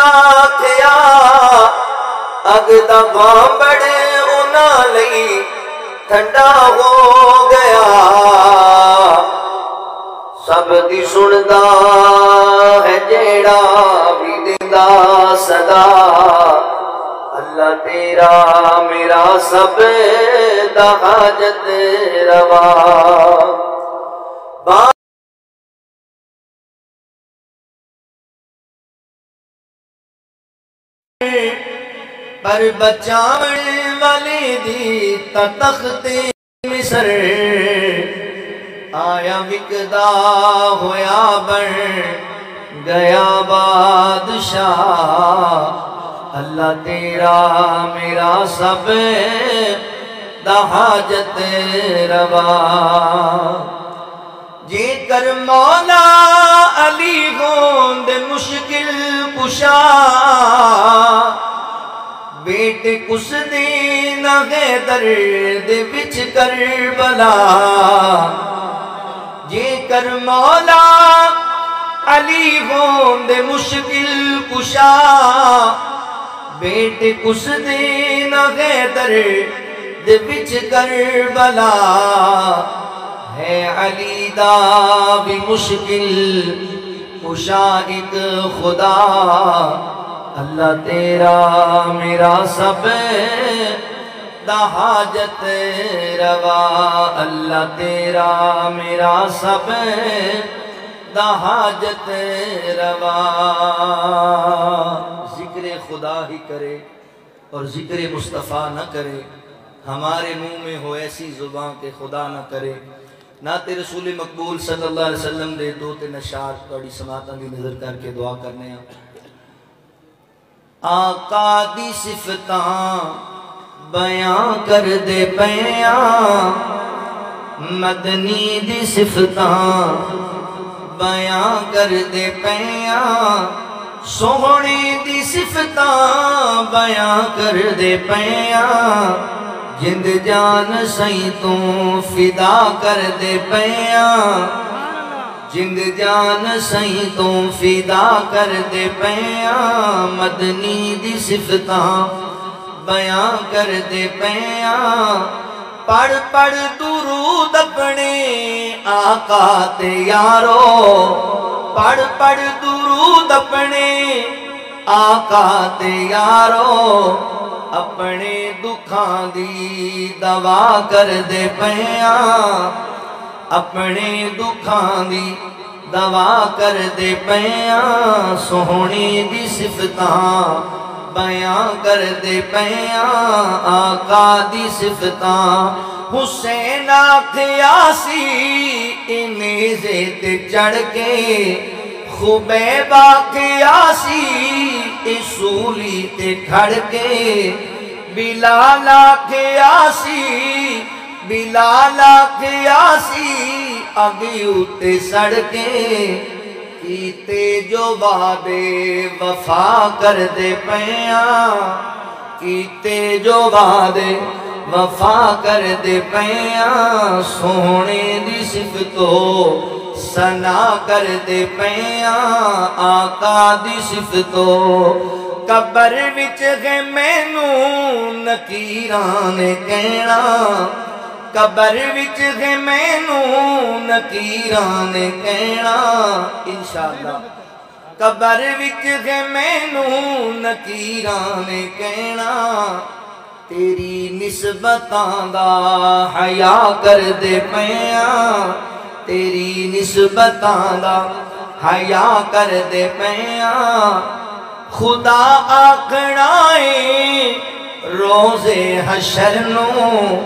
آکھیا اگ دا بامبڑ انہاں لئی ٹھنڈا ہو گیا سب دی سندا ہے جیڑا بھی دیندا صدا اللہ تیرا میرا سب دا حاجت روا پر بچاون والے دی تخت مصر آیا وکدا ہویا بن گیا بادشاہ اللہ تیرا میرا سب دا حاجت روا جے کر مولا علی ہوند مشکل کشا بیٹے کس دین حیدر دے وچ کربلا جے کر مولا علی ہوند مشکل کشا بیٹے کس دین حیدر دے وچ کربلا ہے علی دا بھی مشکل کشا ایک خدا اللہ تیرا میرا سب دا حاجت روا اللہ تیرا میرا سب دا حاجت روا ذکر خدا ہی کرے اور ذکر مصطفیٰ نہ کرے ہمارے منہ میں ہو ایسی زبان کہ خدا نہ کرے نعت رسول مقبول صلی اللہ علیہ وسلم دے دو تے نشار توڑی سماعتاں دی نظر کر کے دعا کرنے ہیں آقا دی صفتاں بیان کر دے پیاں مدنی دی صفتاں بیان کر دے پیاں سوہنی دی صفتاں بیان کر دے پیاں جند جان سائیں تو فدا کر دے پیاں جند جان سائیں تو فدا کر دے پیاں مدنی دی صفتاں بیان کر دے پیاں پڑھ پڑھ درود اپنے آقا تے یارو پڑھ پڑھ درود اپنے آقا تے یارو اپنے دکھاں دی دوا کر دے پیاں اپنے دکھاں دی دوا کر دے پیاں سہونی دی صفتاں بیان کر دے پیاں آقا دی صفتاں حسین آکھیا سی نیزے تے چڑھ کے خبیب آکھیا سی سولی تے کھڑ کے بلال آکھیا سی بلال آکھیا سی اگی اتے سڑکے کیتے جو وعدے وفا کر دے پیاں کیتے جو وعدے وفا کر دے پیاں سونے دی صفتو سنا کر دے پیاں آقا دی صفتو قبر وچ گئے مینوں نکیران کہنا قبر وچ گئے مینوں نکیران کہنا انشاءاللہ قبر وچ گئے مینوں نکیران کہنا تیری نسبتاں دا حیا کر دے پیاں تیری نسبتاں دا حیا کر دے پیاں خدا آکھنائے روزے حشر نوں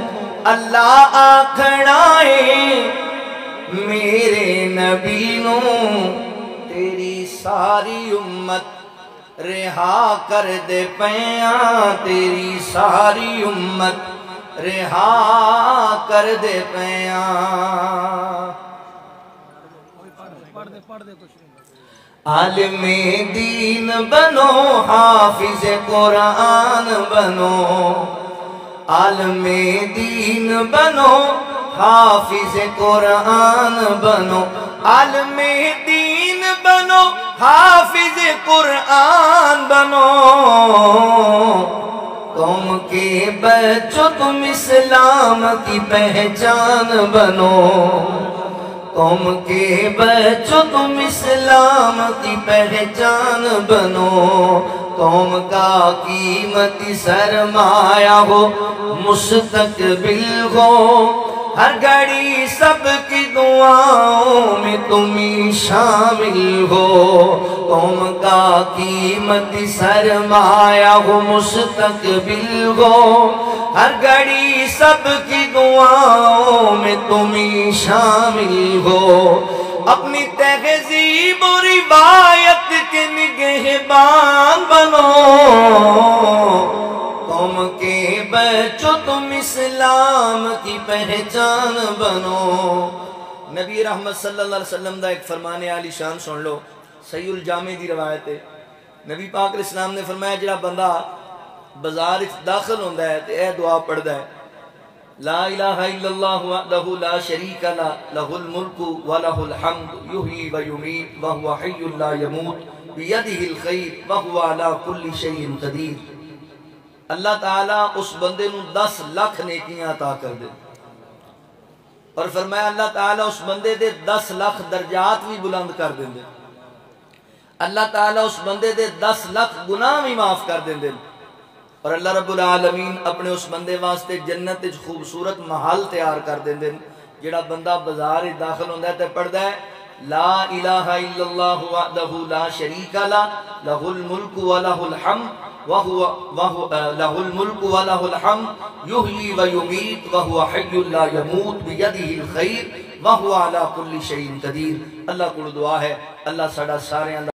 اللہ آکھنائے میرے نبی نوں تیری ساری امت رہا کر دے پیاں تیری ساری امت رہا کر دے پیاں عالم دین بنو حافظ قرآن بنو عالم دین بنو حافظ قرآن بنو عالم دین بنو حافظ قرآن بنو، قوم کے بچوں تم اسلام کی پہچان بنو، قوم کے بچوں تم اسلام کی پہچان بنو، قوم کا قیمتی سرمایہ ہو، مستقبل ہو، ہر گھڑی سب کی دعاؤں میں تم ہی شامل ہو، قوم کا قیمتی سرمایہ ہو، مستقبل ہو، ہر گھڑی سب کی دعاؤں میں تم ہی شامل ہو، اپنی تہذیب و روایت کے نگہبان بنو، قوم کے بچوں تم اسلام کی پہچان بنو۔ نبی رحمت صلی اللہ علیہ وسلم دا ایک فرمان عالی شان سن لو، صحیح الجامع دی روایت ہے۔ نبی پاک علیہ السلام نے فرمایا جڑا بندہ بازار داخل ہوندہ ہے تے اے دعا پڑھدا ہے، لا الہ الا اللہ وحدہ لا شریک لہ، لہ الملک ولہ الحمد یحیی و یمیت وہو حی لا یموت بیدہ الخیر وہو علی کل شیء قدیر۔ اللہ تعالیٰ اس بندے نو 10 لاکھ نیکیاں عطا کر دے، اور فرمایا اللہ تعالیٰ اس بندے دے 10 لاکھ درجات بھی بلند کر دیں دے، اللہ تعالیٰ اس بندے دے 10 لاکھ گناہ بھی معاف کر دیں دے، اور اللہ رب العالمین اپنے اس بندے واسطے جنت خوبصورت محل تیار کر دیں دے۔ جڑا بندہ بازار داخل ہوندہ ہے تے پڑھدا ہے لا الہ الا اللہ وحدہ لا شریک لہ، لہ الملک ولہ الحمد لہ الملک ولہ الحمد یحیی و یمیت وہو حی لا یموت بیدہ الخیر وہو علی کل شیء قدیر۔ اللہ کو دعا ہے اللہ ساڑا سارے